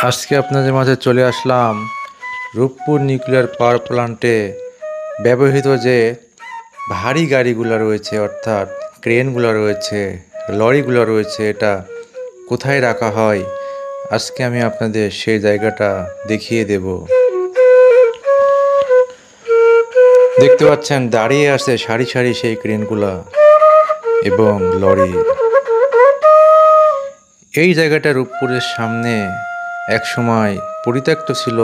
আজকে আপনাদের মাঝে চলে আসলাম রূপপুর নিউক্লিয়ার পাওয়ার প্ল্যান্টে ব্যবহৃত যে ভারী গাড়িগুলো রয়েছে, অর্থাৎ ক্রেনগুলো রয়েছে, লরিগুলো রয়েছে, এটা কোথায় রাখা হয় আজকে আমি আপনাদের সেই জায়গাটা দেখিয়ে দেব। দেখতে পাচ্ছেন দাঁড়িয়ে আছে সারি সারি সেই ক্রেনগুলা এবং লরি। এই জায়গাটা রূপপুরের সামনে এক সময় পরিত্যক্ত ছিল,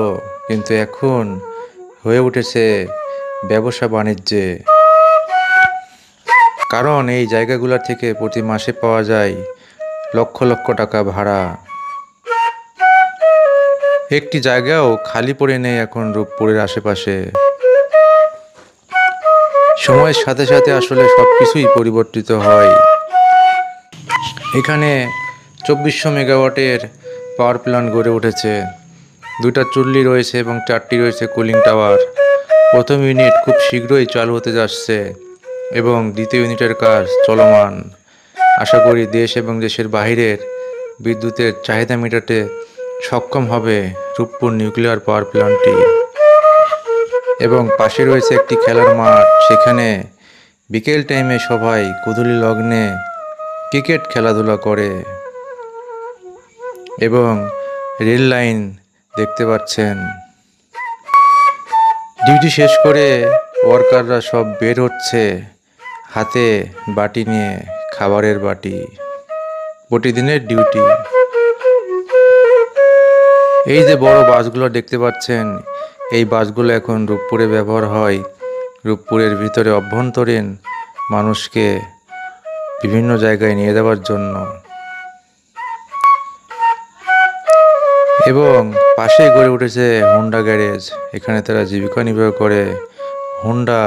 কিন্তু এখন হয়ে উঠেছে ব্যবসা বাণিজ্যে। কারণ এই জায়গাগুলোর থেকে প্রতি মাসে পাওয়া যায় লক্ষ লক্ষ টাকা ভাড়া। একটি জায়গাও খালি পড়ে নেই এখন রূপপুরের আশেপাশে। সময়ের সাথে সাথে আসলে সবকিছুই পরিবর্তিত হয়। এখানে 2400 মেগাওয়াটের পাওয়ার প্ল্যান্ট গড়ে উঠেছে। 2টা চুল্লি রয়েছে এবং 4টি রয়েছে কুলিং টাওয়ার। প্রথম ইউনিট খুব শীঘ্রই চালু হতে যাচ্ছে এবং দ্বিতীয় ইউনিটের কাজ চলমান। আশা করি দেশ এবং দেশের বাইরের বিদ্যুতের চাহিদা মেটাতে সক্ষম হবে রূপপুর নিউক্লিয়ার পাওয়ার প্ল্যান্টটি। এবং পাশে রয়েছে একটি খেলার মাঠ, সেখানে বিকেল টাইমে সবাই গোধূলি লগ্নে ক্রিকেট খেলাধুলা করে। এবং রেল লাইন দেখতে পাচ্ছেন। ডিউটি শেষ করে ওয়ার্কাররা সব বের হচ্ছে হাতে বাটি নিয়ে, খাবারের বাটি, প্রতিদিনের ডিউটি। এই যে বড় বাসগুলো দেখতে পাচ্ছেন, এই বাসগুলো এখন রূপপুরে ব্যবহার হয় রূপপুরের ভিতরে অভ্যন্তরীণ মানুষকে বিভিন্ন জায়গায় নিয়ে যাওয়ার জন্য। এবং পাশেই গড়ে উঠেছে হোন্ডা গ্যারেজ। এখানে তারা জীবিকা নির্বাহ করে, হোন্ডা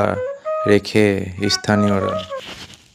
রেখে স্থানীয়রা।